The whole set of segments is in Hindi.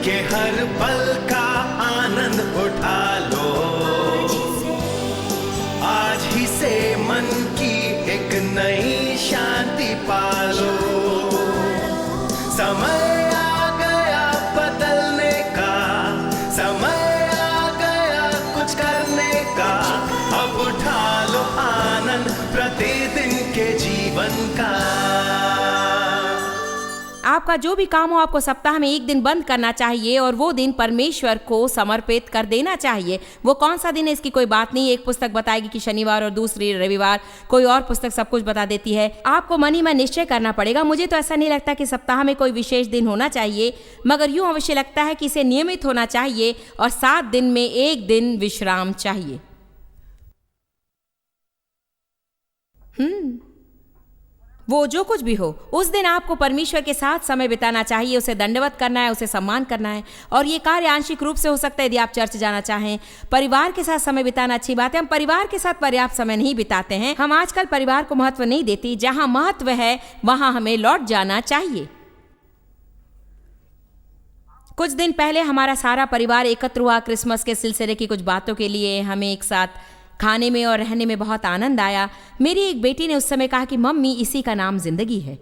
के हर पल का आनंद उठा लो। आज ही से मन की एक नई शांति पालो। समय आ गया बदलने का, समय आ गया कुछ करने का। अब उठा लो आनंद प्रतिदिन के जीवन का। आपका जो भी काम हो आपको सप्ताह में एक दिन बंद करना चाहिए और वो दिन परमेश्वर को समर्पित कर देना चाहिए। वो कौन सा दिन है इसकी कोई बात नहीं। एक पुस्तक बताएगी कि शनिवार और दूसरी रविवार, कोई और पुस्तक सब कुछ बता देती है। आपको मन ही मन निश्चय करना पड़ेगा। मुझे तो ऐसा नहीं लगता कि सप्ताह में कोई विशेष दिन होना चाहिए, मगर यूँ अवश्य लगता है कि इसे नियमित होना चाहिए और 7 दिन में एक दिन विश्राम चाहिए। वो जो कुछ भी हो, उस दिन आपको परमेश्वर के साथ समय बिताना चाहिए, उसे दंडवत करना है, उसे सम्मान करना है। और ये कार्य आंशिक रूप से हो सकता है यदि आप चर्च जाना चाहें। परिवार के साथ समय बिताना अच्छी बात है। हम परिवार के साथ पर्याप्त समय नहीं बिताते हैं। हम आजकल परिवार को महत्व नहीं देती। जहां महत्व है वहां हमें लौट जाना चाहिए। कुछ दिन पहले हमारा सारा परिवार एकत्र हुआ क्रिसमस के सिलसिले की कुछ बातों के लिए। हमें एक साथ खाने में और रहने में बहुत आनंद आया। मेरी एक बेटी ने उस समय कहा कि मम्मी, इसी का नाम जिंदगी है।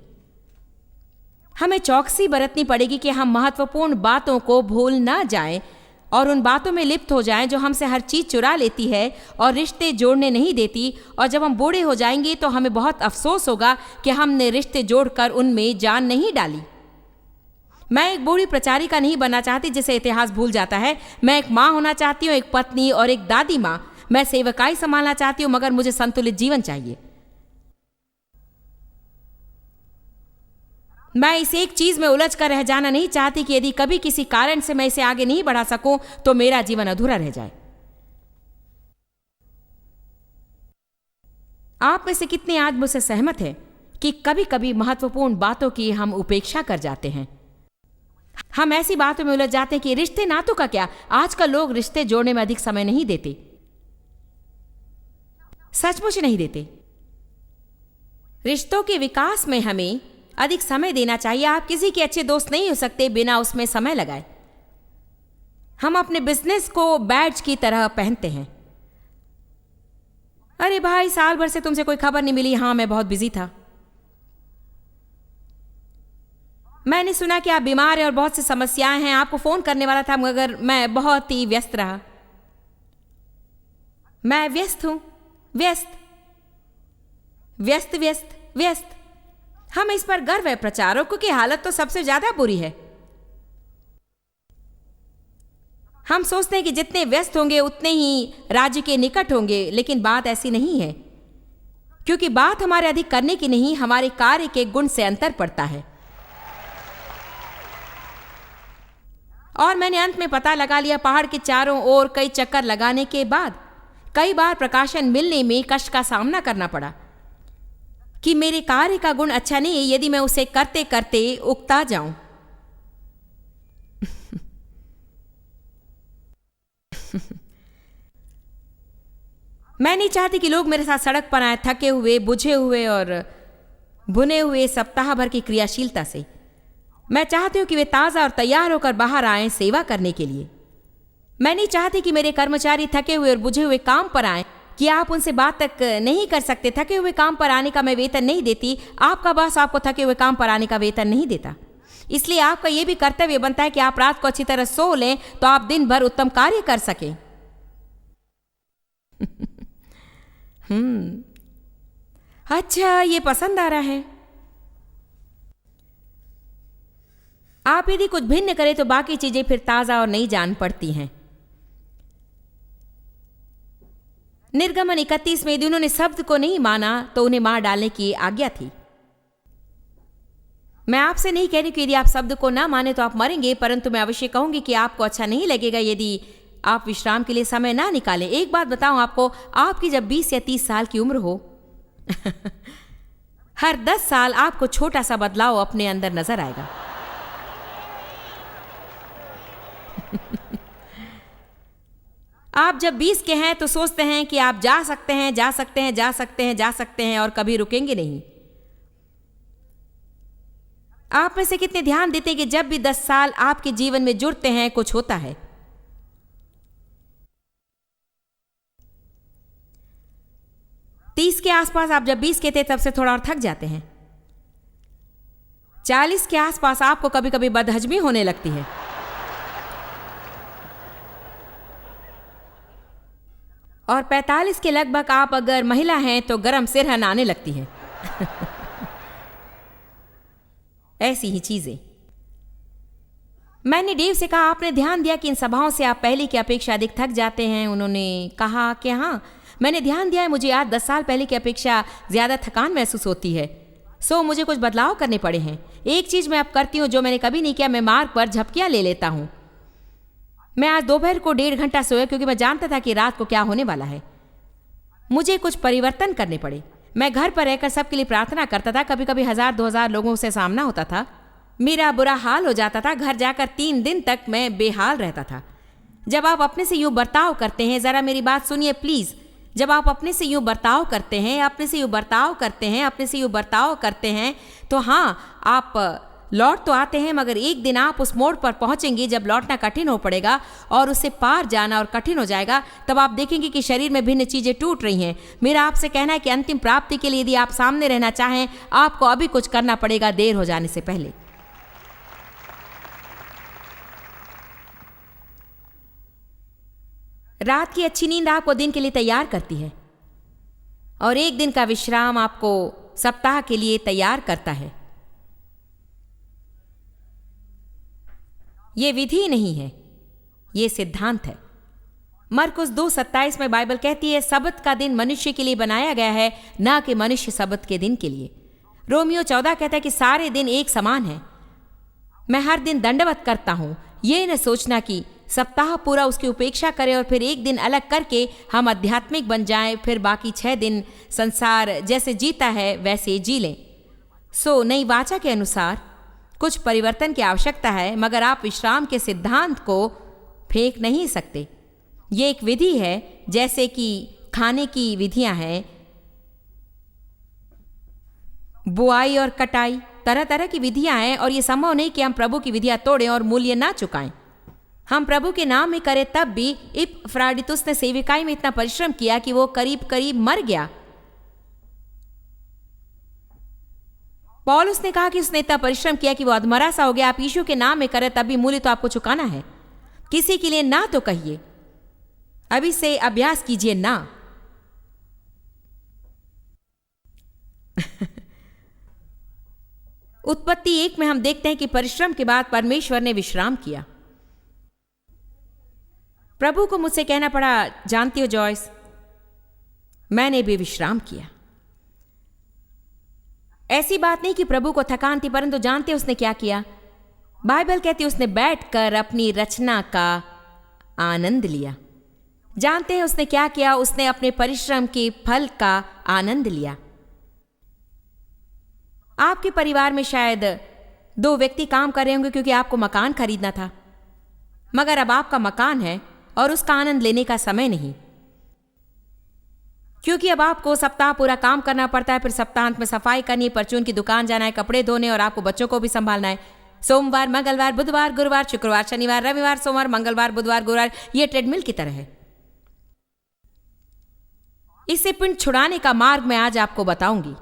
हमें चौकसी बरतनी पड़ेगी कि हम महत्वपूर्ण बातों को भूल ना जाएं और उन बातों में लिप्त हो जाएं जो हमसे हर चीज चुरा लेती है और रिश्ते जोड़ने नहीं देती। और जब हम बूढ़े हो जाएंगे तो हमें बहुत अफसोस होगा कि हमने रिश्ते जोड़कर उनमें जान नहीं डाली। मैं एक बूढ़ी प्रचारिका नहीं बनना चाहती जिसे इतिहास भूल जाता है। मैं एक माँ होना चाहती हूँ, एक पत्नी और एक दादी माँ। मैं सेवकाई संभालना चाहती हूं, मगर मुझे संतुलित जीवन चाहिए। मैं इस एक चीज में उलझ कर रह जाना नहीं चाहती कि यदि कभी किसी कारण से मैं इसे आगे नहीं बढ़ा सकूं तो मेरा जीवन अधूरा रह जाए। आप में से कितने आज मुझसे सहमत हैं कि कभी कभी महत्वपूर्ण बातों की हम उपेक्षा कर जाते हैं। हम ऐसी बातों में उलझ जाते हैं कि रिश्ते नातों का क्या। आजकल लोग रिश्ते जोड़ने में अधिक समय नहीं देते, सचमुच नहीं देते। रिश्तों के विकास में हमें अधिक समय देना चाहिए। आप किसी के अच्छे दोस्त नहीं हो सकते बिना उसमें समय लगाए। हम अपने बिजनेस को बैज की तरह पहनते हैं। अरे भाई, साल भर से तुमसे कोई खबर नहीं मिली। हाँ, मैं बहुत बिजी था। मैंने सुना कि आप बीमार हैं और बहुत सी समस्याएं हैं। आपको फोन करने वाला था मगर मैं बहुत ही व्यस्त रहा। मैं व्यस्त हूं। व्यस्त व्यस्त व्यस्त व्यस्त। हम इस पर गर्व है। प्रचारकों की हालत तो सबसे ज्यादा बुरी है। हम सोचते हैं कि जितने व्यस्त होंगे उतने ही राज्य के निकट होंगे, लेकिन बात ऐसी नहीं है, क्योंकि बात हमारे अधिक करने की नहीं, हमारे कार्य के गुण से अंतर पड़ता है। और मैंने अंत में पता लगा लिया, पहाड़ के चारों ओर कई चक्कर लगाने के बाद कई बार प्रकाशन मिलने में कष्ट का सामना करना पड़ा कि मेरे कार्य का गुण अच्छा नहीं है यदि मैं उसे करते करते उकता जाऊं। मैं नहीं चाहती कि लोग मेरे साथ सड़क पर आए थके हुए, बुझे हुए और भुने हुए सप्ताह भर की क्रियाशीलता से। मैं चाहती हूं कि वे ताज़ा और तैयार होकर बाहर आएं सेवा करने के लिए। मैं नहीं चाहती कि मेरे कर्मचारी थके हुए और बुझे हुए काम पर आएं कि आप उनसे बात तक नहीं कर सकते। थके हुए काम पर आने का मैं वेतन नहीं देती। आपका बॉस आपको थके हुए काम पर आने का वेतन नहीं देता। इसलिए आपका यह भी कर्तव्य बनता है कि आप रात को अच्छी तरह सो लें तो आप दिन भर उत्तम कार्य कर सकें। अच्छा, ये पसंद आ रहा है। आप यदि कुछ भिन्न करें तो बाकी चीजें फिर ताजा और नई जान पड़ती हैं। निर्गमन 31 में यदि उन्होंने शब्द को नहीं माना तो उन्हें मार डालने की आज्ञा थी। मैं आपसे नहीं कह रही कि यदि आप शब्द को ना माने तो आप मरेंगे, परंतु मैं अवश्य कहूंगी कि आपको अच्छा नहीं लगेगा यदि आप विश्राम के लिए समय ना निकालें। एक बात बताऊं आपको, आपकी जब 20 या 30 साल की उम्र हो हर 10 साल आपको छोटा सा बदलाव अपने अंदर नजर आएगा। आप जब 20 के हैं तो सोचते हैं कि आप जा सकते हैं, जा सकते हैं, जा सकते हैं, जा सकते हैं और कभी रुकेंगे नहीं। आप में से कितने ध्यान देते हैं कि जब भी 10 साल आपके जीवन में जुड़ते हैं कुछ होता है? तीस के आसपास आप जब 20 के थे तब से थोड़ा और थक जाते हैं। 40 के आसपास आपको कभी कभी बदहजमी होने लगती है। और 45 के लगभग आप अगर महिला हैं तो गरम सिरहन आने लगती है। ऐसी ही चीजें। मैंने डेव से कहा, आपने ध्यान दिया कि इन सभाओं से आप पहले की अपेक्षा अधिक थक जाते हैं? उन्होंने कहा कि हाँ, मैंने ध्यान दिया है, मुझे आज 10 साल पहले की अपेक्षा ज्यादा थकान महसूस होती है। मुझे कुछ बदलाव करने पड़े हैं। एक चीज मैं अब करती हूँ जो मैंने कभी नहीं किया, मैं मार्ग पर झपकियां ले लेता हूँ। मैं आज दोपहर को 1.5 घंटा सोया क्योंकि मैं जानता था कि रात को क्या होने वाला है। मुझे कुछ परिवर्तन करने पड़े। मैं घर पर रहकर सबके लिए प्रार्थना करता था। कभी कभी 1000-2000 लोगों से सामना होता था। मेरा बुरा हाल हो जाता था। घर जाकर 3 दिन तक मैं बेहाल रहता था। जब आप अपने से यूं बर्ताव करते हैं, जरा मेरी बात सुनिए प्लीज, जब आप अपने से यूं बर्ताव करते हैं, अपने से यूं बर्ताव करते हैं, अपने से यूं बर्ताव करते हैं, तो हाँ, आप लौट तो आते हैं, मगर एक दिन आप उस मोड़ पर पहुंचेंगे जब लौटना कठिन हो पड़ेगा और उससे पार जाना और कठिन हो जाएगा। तब आप देखेंगे कि शरीर में भिन्न चीजें टूट रही हैं। मेरा आपसे कहना है कि अंतिम प्राप्ति के लिए यदि आप सामने रहना चाहें, आपको अभी कुछ करना पड़ेगा देर हो जाने से पहले। रात की अच्छी नींद आपको दिन के लिए तैयार करती है और एक दिन का विश्राम आपको सप्ताह के लिए तैयार करता है। यह विधि नहीं है, यह सिद्धांत है। मरकुस 2:27 में बाइबल कहती है, सबत का दिन मनुष्य के लिए बनाया गया है, ना कि मनुष्य सबत के दिन के लिए। रोमियो 14 कहता है कि सारे दिन एक समान है। मैं हर दिन दंडवत करता हूं, यह न सोचना कि सप्ताह पूरा उसकी उपेक्षा करें और फिर एक दिन अलग करके हम आध्यात्मिक बन जाएं, फिर बाकी 6 दिन संसार जैसे जीता है वैसे जी लें। नई वाचा के अनुसार कुछ परिवर्तन की आवश्यकता है, मगर आप विश्राम के सिद्धांत को फेंक नहीं सकते। ये एक विधि है, जैसे कि खाने की विधियां हैं, बुआई और कटाई, तरह तरह की विधियां हैं। और ये संभव नहीं कि हम प्रभु की विधियां तोड़ें और मूल्य ना चुकाएं। हम प्रभु के नाम में करें तब भी। इपफ्राडितुस ने सेविकाई में इतना परिश्रम किया कि वो करीब करीब मर गया। पौलुस ने कहा कि उसने इतना परिश्रम किया कि वो अधमरा सा हो गया। आप यीशु के नाम में करें तब भी मूल्य तो आपको चुकाना है। किसी के लिए ना तो कहिए, अभी से अभ्यास कीजिए ना। उत्पत्ति 1 में हम देखते हैं कि परिश्रम के बाद परमेश्वर ने विश्राम किया। प्रभु को मुझसे कहना पड़ा, जानती हो जॉयस, मैंने भी विश्राम किया। ऐसी बात नहीं कि प्रभु को थकान थी, परंतु जानते उसने क्या किया? बाइबल कहती उसने बैठकर अपनी रचना का आनंद लिया। जानते हैं उसने क्या किया? उसने अपने परिश्रम के फल का आनंद लिया। आपके परिवार में शायद 2 व्यक्ति काम कर रहे होंगे क्योंकि आपको मकान खरीदना था, मगर अब आपका मकान है और उसका आनंद लेने का समय नहीं, क्योंकि अब आपको सप्ताह पूरा काम करना पड़ता है। फिर सप्ताहांत में सफाई करनी, परचून की दुकान जाना है, कपड़े धोने और आपको बच्चों को भी संभालना है। सोमवार, मंगलवार, बुधवार, गुरुवार, शुक्रवार, शनिवार, रविवार, सोमवार, मंगलवार, बुधवार, गुरुवार, ये ट्रेडमिल की तरह है। इससे पिंड छुड़ाने का मार्ग मैं आज आपको बताऊंगी।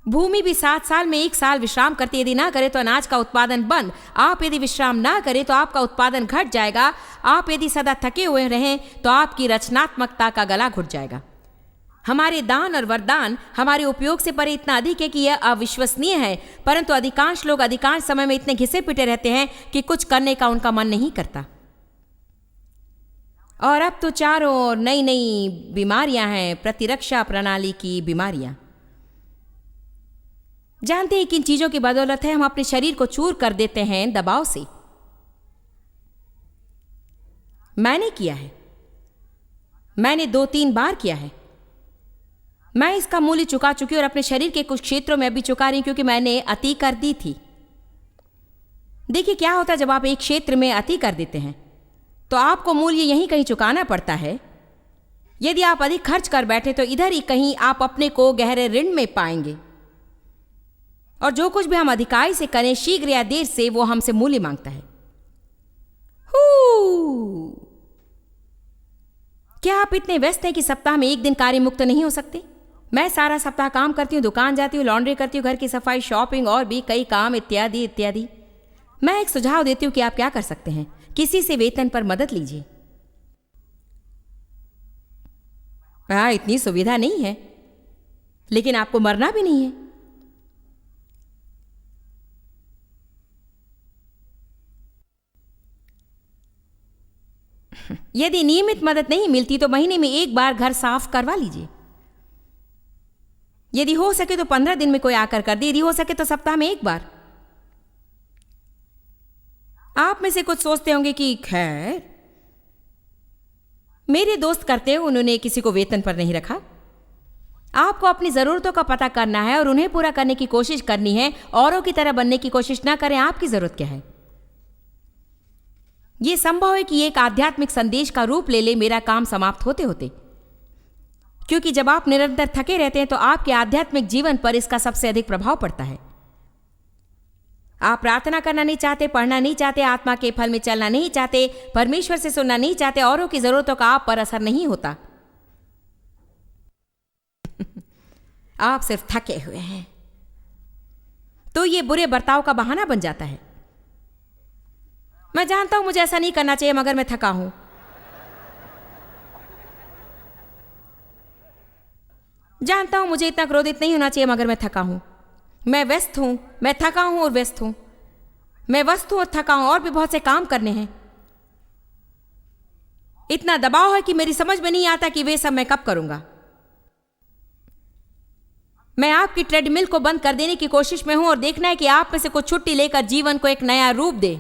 भूमि भी 7 साल में 1 साल विश्राम करती। यदि ना करे तो अनाज का उत्पादन बंद। आप यदि विश्राम ना करें तो आपका उत्पादन घट जाएगा। आप यदि सदा थके हुए रहें तो आपकी रचनात्मकता का गला घुट जाएगा। हमारे दान और वरदान हमारे उपयोग से परे इतना अधिक है कि यह अविश्वसनीय है, परंतु अधिकांश लोग अधिकांश समय में इतने घिसे पिटे रहते हैं कि कुछ करने का उनका मन नहीं करता। और अब तो चारों ओर नई नई बीमारियां हैं, प्रतिरक्षा प्रणाली की बीमारियां। जानते हैं किन चीजों की बदौलत है? हम अपने शरीर को चूर कर देते हैं दबाव से। मैंने किया है, मैंने 2-3 बार किया है। मैं इसका मूल्य चुका चुकी और अपने शरीर के कुछ क्षेत्रों में अभी चुका रही, क्योंकि मैंने अति कर दी थी। देखिए क्या होता है जब आप एक क्षेत्र में अति कर देते हैं तो आपको मूल्य यहीं कहीं चुकाना पड़ता है। यदि आप अधिक खर्च कर बैठे तो इधर ही कहीं आप अपने को गहरे ऋण में पाएंगे। और जो कुछ भी हम अधिकारी से करें शीघ्र या देर से वो हमसे मूल्य मांगता है। क्या आप इतने व्यस्त हैं कि सप्ताह में एक दिन कार्य मुक्त नहीं हो सकते? मैं सारा सप्ताह काम करती हूँ, दुकान जाती हूँ, लॉन्ड्री करती हूँ, घर की सफाई, शॉपिंग और भी कई काम इत्यादि इत्यादि। मैं एक सुझाव देती हूँ कि आप क्या कर सकते हैं, किसी से वेतन पर मदद लीजिए। इतनी सुविधा नहीं है, लेकिन आपको मरना भी नहीं है। यदि नियमित मदद नहीं मिलती तो महीने में एक बार घर साफ करवा लीजिए। यदि हो सके तो 15 दिन में कोई आकर कर दे, यदि हो सके तो सप्ताह में एक बार। आप में से कुछ सोचते होंगे कि खैर मेरे दोस्त करते हैं, उन्होंने किसी को वेतन पर नहीं रखा। आपको अपनी जरूरतों का पता करना है और उन्हें पूरा करने की कोशिश करनी है। औरों की तरह बनने की कोशिश ना करें। आपकी जरूरत क्या है? यह संभव है कि एक आध्यात्मिक संदेश का रूप ले ले मेरा काम समाप्त होते होते, क्योंकि जब आप निरंतर थके रहते हैं तो आपके आध्यात्मिक जीवन पर इसका सबसे अधिक प्रभाव पड़ता है। आप प्रार्थना करना नहीं चाहते, पढ़ना नहीं चाहते, आत्मा के फल में चलना नहीं चाहते, परमेश्वर से सुनना नहीं चाहते, औरों की जरूरतों का आप पर असर नहीं होता। आप सिर्फ थके हुए हैं, तो यह बुरे बर्ताव का बहाना बन जाता है। मैं जानता हूं मुझे ऐसा नहीं करना चाहिए, मगर मैं थका हूं। जानता हूं मुझे इतना क्रोधित नहीं होना चाहिए, मगर मैं थका हूं। मैं व्यस्त हूं, मैं थका हूं और व्यस्त हूं। मैं व्यस्त हूं और थका हूं और भी बहुत से काम करने हैं। इतना दबाव है कि मेरी समझ में नहीं आता कि वे सब मैं कब करूंगा। मैं आपकी ट्रेडमिल को बंद कर देने की कोशिश में हूं और देखना है कि आप में से कुछ छुट्टी लेकर जीवन को एक नया रूप दे।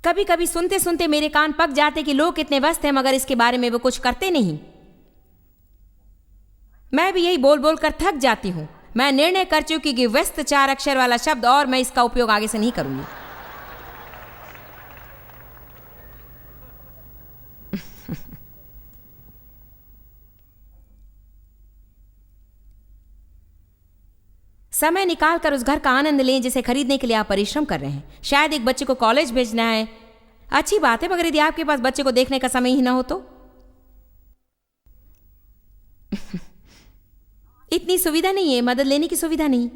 कभी कभी सुनते सुनते मेरे कान पक जाते कि लोग कितने व्यस्त हैं, मगर इसके बारे में वो कुछ करते नहीं। मैं भी यही बोल बोल कर थक जाती हूं। मैं निर्णय कर चुकी कि व्यस्त 4 अक्षर वाला शब्द, और मैं इसका उपयोग आगे से नहीं करूंगी। समय निकालकर उस घर का आनंद लें जिसे खरीदने के लिए आप परिश्रम कर रहे हैं। शायद एक बच्चे को कॉलेज भेजना है, अच्छी बात है, मगर यदि आपके पास बच्चे को देखने का समय ही ना हो तो? इतनी सुविधा नहीं है, मदद लेने की सुविधा नहीं।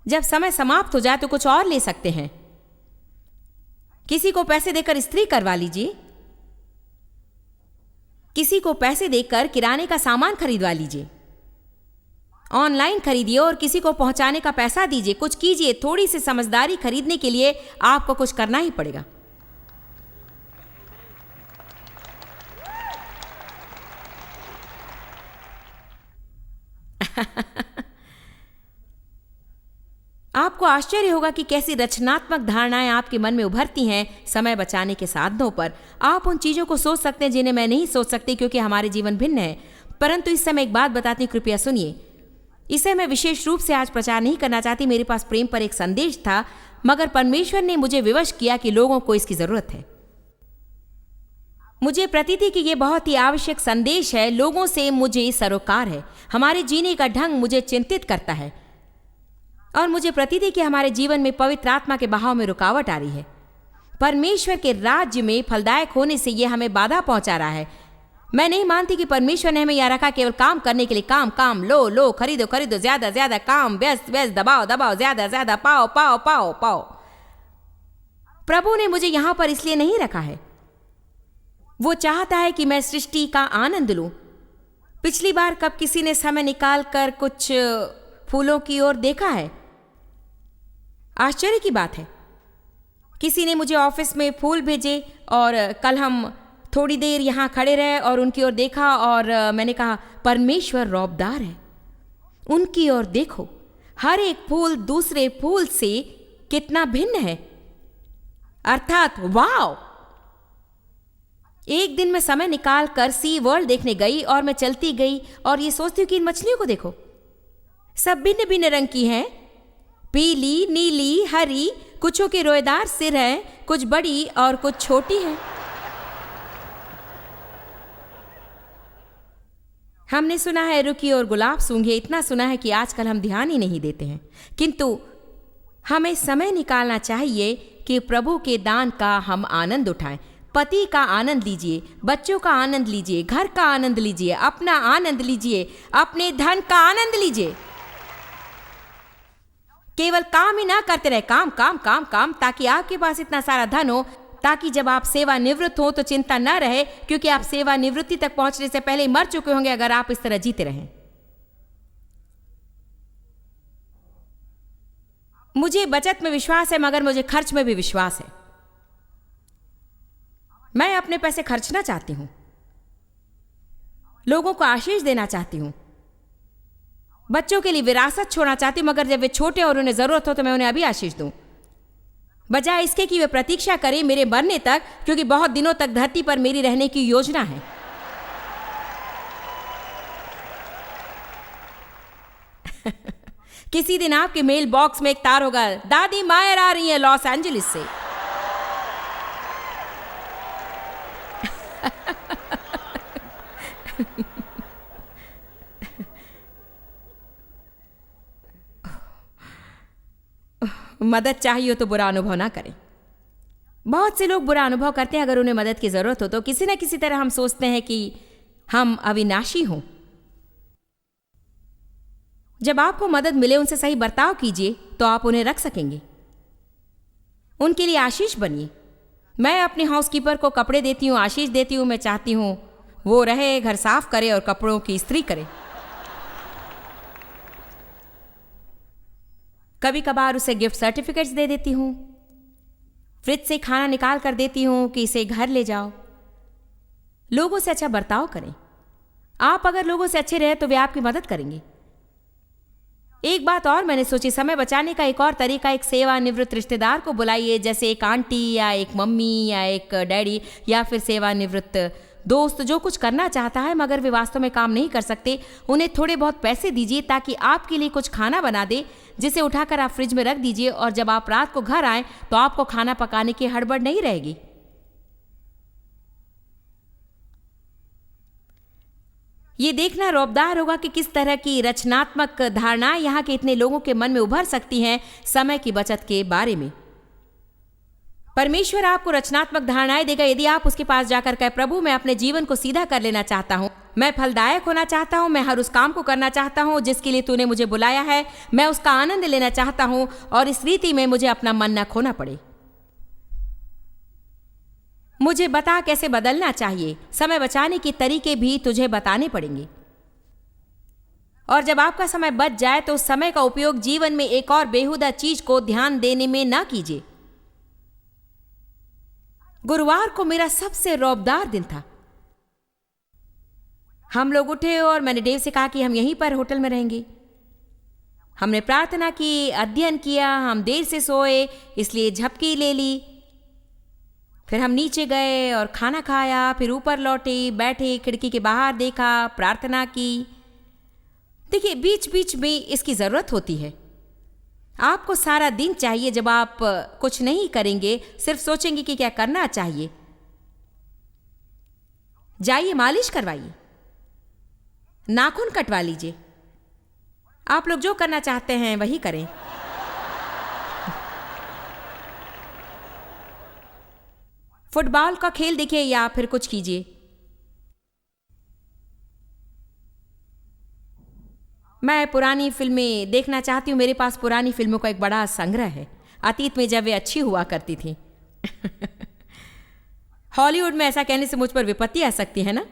जब समय समाप्त हो जाए तो कुछ और ले सकते हैं। किसी को पैसे देकर इस्त्री करवा लीजिए, किसी को पैसे देकर किराने का सामान खरीदवा लीजिए, ऑनलाइन खरीदिए और किसी को पहुंचाने का पैसा दीजिए। कुछ कीजिए। थोड़ी सी समझदारी खरीदने के लिए आपको कुछ करना ही पड़ेगा। आपको आश्चर्य होगा कि कैसी रचनात्मक धारणाएं आपके मन में उभरती हैं समय बचाने के साधनों पर। आप उन चीजों को सोच सकते हैं जिन्हें मैं नहीं सोच सकती, क्योंकि हमारे जीवन भिन्न है। परंतु इस समय एक बात बताती हूं, कृपया सुनिए। इसे मैं विशेष रूप से आज प्रचार नहीं करना चाहती। मेरे पास प्रेम पर एक संदेश था, मगर परमेश्वर ने मुझे विवश किया कि लोगों को इसकी जरूरत है। मुझे प्रतीत थी कि यह बहुत ही आवश्यक संदेश है। लोगों से मुझे सरोकार है। हमारे जीने का ढंग मुझे चिंतित करता है और मुझे प्रतीत है कि हमारे जीवन में पवित्र आत्मा के बहाव में रुकावट आ रही है। परमेश्वर के राज्य में फलदायक होने से यह हमें बाधा पहुंचा रहा है। मैं नहीं मानती कि परमेश्वर ने हमें यह रखा केवल काम करने के लिए। काम काम, लो लो, खरीदो खरीदो, ज्यादा ज्यादा काम, व्यस्त व्यस्त, दबाओ दबाओ, ज्यादा ज्यादा, पाओ पाओ पाओ पाओ। प्रभु ने मुझे यहां पर इसलिए नहीं रखा है। वो चाहता है कि मैं सृष्टि का आनंद लूं। पिछली बार कब किसी ने समय निकाल कर कुछ फूलों की ओर देखा है? आश्चर्य की बात है। किसी ने मुझे ऑफिस में फूल भेजे और कल हम थोड़ी देर यहां खड़े रहे और उनकी ओर देखा और मैंने कहा, परमेश्वर रौबदार है, उनकी ओर देखो। हर एक फूल दूसरे फूल से कितना भिन्न है। अर्थात वाव। एक दिन मैं समय निकाल कर सी वर्ल्ड देखने गई और मैं चलती गई और ये सोचती हूँ कि इन मछलियों को देखो, सब भिन्न भिन्न रंग की हैं, पीली, नीली, हरी। कुछों के रोएदार सिर हैं, कुछ बड़ी और कुछ छोटी हैं। हमने सुना है रुखी और गुलाब सूंघे, इतना सुना है कि आजकल हम ध्यान ही नहीं देते हैं। किंतु हमें समय निकालना चाहिए कि प्रभु के दान का हम आनंद उठाएं। पति का आनंद लीजिए, बच्चों का आनंद लीजिए, घर का आनंद लीजिए, अपना आनंद लीजिए, अपने धन का आनंद लीजिए। केवल काम ही ना करते रहे, काम काम काम काम, ताकि आपके पास इतना सारा धन हो ताकि जब आप सेवानिवृत्त हो तो चिंता न रहे, क्योंकि आप सेवानिवृत्ति तक पहुंचने से पहले ही मर चुके होंगे अगर आप इस तरह जीते रहें। मुझे बचत में विश्वास है, मगर मुझे खर्च में भी विश्वास है। मैं अपने पैसे खर्चना चाहती हूं, लोगों को आशीष देना चाहती हूं, बच्चों के लिए विरासत छोड़ना चाहती हूं, मगर जब वे छोटे और उन्हें जरूरत हो तो मैं उन्हें अभी आशीष दूं, बजाय इसके कि वे प्रतीक्षा करें मेरे मरने तक, क्योंकि बहुत दिनों तक धरती पर मेरी रहने की योजना है। किसी दिन आपके मेल बॉक्स में एक तार होगा, दादी मायर आ रही है लॉस एंजलिस से। मदद चाहिए तो बुरा अनुभव ना करें। बहुत से लोग बुरा अनुभव करते हैं अगर उन्हें मदद की जरूरत हो तो। किसी न किसी तरह हम सोचते हैं कि हम अविनाशी हों। जब आपको मदद मिले, उनसे सही बर्ताव कीजिए तो आप उन्हें रख सकेंगे, उनके लिए आशीष बनिए। मैं अपने हाउसकीपर को कपड़े देती हूँ, आशीष देती हूँ। मैं चाहती हूँ वो रहे, घर साफ करे और कपड़ों की इस्त्री करे। कभी कभार उसे गिफ्ट सर्टिफिकेट्स दे देती हूँ, फ्रिज से खाना निकाल कर देती हूँ कि इसे घर ले जाओ। लोगों से अच्छा बर्ताव करें। आप अगर लोगों से अच्छे रहे तो वे आपकी मदद करेंगे। एक बात और मैंने सोची, समय बचाने का एक और तरीका, एक सेवानिवृत्त रिश्तेदार को बुलाइए, जैसे एक आंटी या एक मम्मी या एक डैडी या फिर सेवानिवृत्त दोस्त जो कुछ करना चाहता है मगर वे वास्तव में काम नहीं कर सकते। उन्हें थोड़े बहुत पैसे दीजिए ताकि आपके लिए कुछ खाना बना दे, जिसे उठाकर आप फ्रिज में रख दीजिए और जब आप रात को घर आएं तो आपको खाना पकाने की हड़बड़ नहीं रहेगी। ये देखना रौबदार होगा कि किस तरह की रचनात्मक धारणाएं यहाँ के इतने लोगों के मन में उभर सकती हैं समय की बचत के बारे में। परमेश्वर आपको रचनात्मक धारणाएं देगा यदि आप उसके पास जाकर कहे, प्रभु मैं अपने जीवन को सीधा कर लेना चाहता हूं, मैं फलदायक होना चाहता हूं, मैं हर उस काम को करना चाहता हूं जिसके लिए तूने मुझे बुलाया है, मैं उसका आनंद लेना चाहता हूं और इस रीति में मुझे अपना मन न खोना पड़े। मुझे बता कैसे बदलना चाहिए। समय बचाने के तरीके भी तुझे बताने पड़ेंगे। और जब आपका समय बच जाए तो उस समय का उपयोग जीवन में एक और बेहुदा चीज को ध्यान देने में ना कीजिए। गुरुवार को मेरा सबसे रौबदार दिन था। हम लोग उठे और मैंने डेव से कहा कि हम यहीं पर होटल में रहेंगे। हमने प्रार्थना की, अध्ययन किया, हम देर से सोए इसलिए झपकी ले ली। फिर हम नीचे गए और खाना खाया, फिर ऊपर लौटे, बैठे, खिड़की के बाहर देखा, प्रार्थना की। देखिए, बीच बीच में इसकी जरूरत होती है। आपको सारा दिन चाहिए जब आप कुछ नहीं करेंगे, सिर्फ सोचेंगे कि क्या करना चाहिए। जाइए मालिश करवाइए, नाखून कटवा लीजिए। आप लोग जो करना चाहते हैं वही करें। फुटबॉल का खेल देखिए या फिर कुछ कीजिए। मैं पुरानी फिल्में देखना चाहती हूँ। मेरे पास पुरानी फिल्मों का एक बड़ा संग्रह है, अतीत में जब वे अच्छी हुआ करती थी। हॉलीवुड में ऐसा कहने से मुझ पर विपत्ति आ सकती है ना।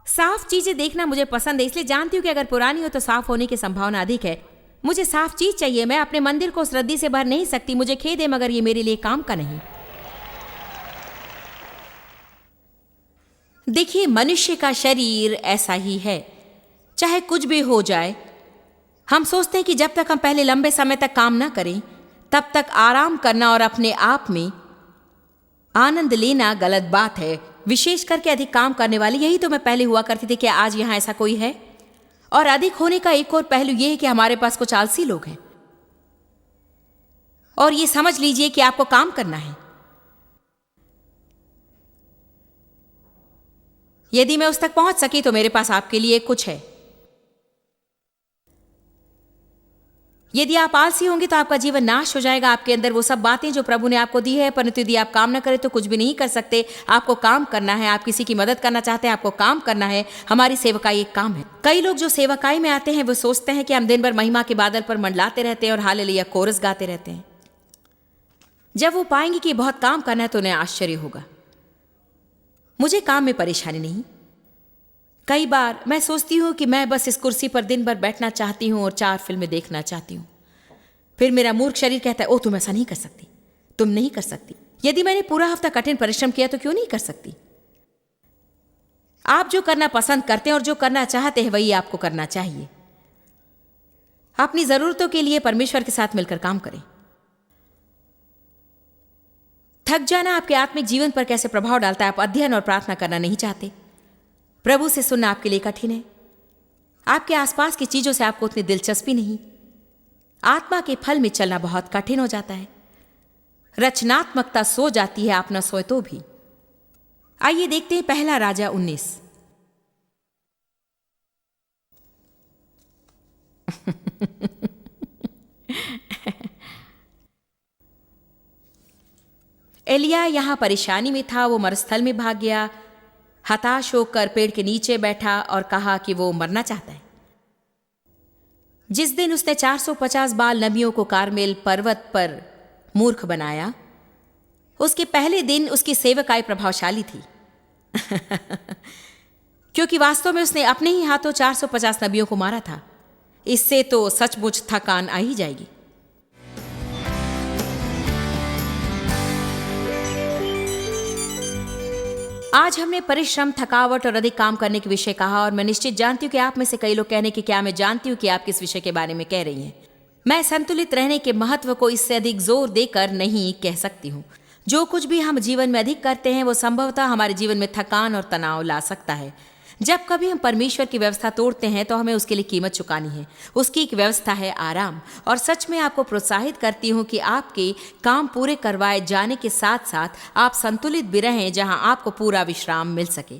साफ चीजें देखना मुझे पसंद है, इसलिए जानती हूँ कि अगर पुरानी हो तो साफ होने की संभावना अधिक है। मुझे साफ चीज चाहिए। मैं अपने मंदिर को उस रद्दी से भर नहीं सकती। मुझे खेद है मगर ये मेरे लिए काम का नहीं। देखिए, मनुष्य का शरीर ऐसा ही है, चाहे कुछ भी हो जाए। हम सोचते हैं कि जब तक हम पहले लंबे समय तक काम ना करें तब तक आराम करना और अपने आप में आनंद लेना गलत बात है। विशेष करके अधिक काम करने वाली, यही तो मैं पहले हुआ करती थी। क्या आज यहां ऐसा कोई है? और अधिक होने का एक और पहलू यह है कि हमारे पास कुछ आलसी लोग हैं। और ये समझ लीजिए कि आपको काम करना है। यदि मैं उस तक पहुंच सकी तो मेरे पास आपके लिए कुछ है। यदि आप आलसी होंगे तो आपका जीवन नाश हो जाएगा। आपके अंदर वो सब बातें जो प्रभु ने आपको दी है, परंतु यदि आप काम न करें तो कुछ भी नहीं कर सकते। आपको काम करना है। आप किसी की मदद करना चाहते हैं, आपको काम करना है। हमारी सेवकाई एक काम है। कई लोग जो सेवकाई में आते हैं वो सोचते हैं कि हम दिन भर महिमा के बादल पर मंडलाते रहते हैं और हालेलुया कोरस गाते रहते हैं। जब वो पाएंगे कि बहुत काम करना है तो उन्हें आश्चर्य होगा। मुझे काम में परेशानी नहीं। कई बार मैं सोचती हूँ कि मैं बस इस कुर्सी पर दिन भर बैठना चाहती हूँ और 4 फिल्में देखना चाहती हूँ। फिर मेरा मूर्ख शरीर कहता है, ओ तुम ऐसा नहीं कर सकती, तुम नहीं कर सकती। यदि मैंने पूरा हफ्ता कठिन परिश्रम किया तो क्यों नहीं कर सकती? आप जो करना पसंद करते हैं और जो करना चाहते हैं वही आपको करना चाहिए। अपनी जरूरतों के लिए परमेश्वर के साथ मिलकर काम करें। थक जाना आपके आत्मिक जीवन पर कैसे प्रभाव डालता है आप अध्ययन और प्रार्थना करना नहीं चाहते। प्रभु से सुनना आपके लिए कठिन है। आपके आसपास की चीजों से आपको उतनी दिलचस्पी नहीं। आत्मा के फल में चलना बहुत कठिन हो जाता है। रचनात्मकता सो जाती है, आप न सोए तो भी। आइए देखते हैं पहला राजा 19। एलिया यहां परेशानी में था। वो मरुस्थल में भाग गया, हताश होकर पेड़ के नीचे बैठा और कहा कि वो मरना चाहता है। जिस दिन उसने 450 बाल नबियों को कारमेल पर्वत पर मूर्ख बनाया, उसके पहले दिन उसकी सेवकाई प्रभावशाली थी। क्योंकि वास्तव में उसने अपने ही हाथों 450 नबियों को मारा था। इससे तो सचमुच थकान आ ही जाएगी। आज हमने परिश्रम, थकावट और अधिक काम करने के विषय कहा और मैं निश्चित जानती हूँ कि आप में से कई लोग कहने कि क्या मैं जानती हूँ कि आप किस विषय के बारे में कह रही हैं। मैं संतुलित रहने के महत्व को इससे अधिक जोर देकर नहीं कह सकती हूँ। जो कुछ भी हम जीवन में अधिक करते हैं वो संभवतः हमारे जीवन में थकान और तनाव ला सकता है। जब कभी हम परमेश्वर की व्यवस्था तोड़ते हैं तो हमें उसके लिए कीमत चुकानी है। उसकी एक व्यवस्था है आराम। और सच में आपको प्रोत्साहित करती हूँ कि आपके काम पूरे करवाए जाने के साथ साथ आप संतुलित भी रहें, जहां आपको पूरा विश्राम मिल सके।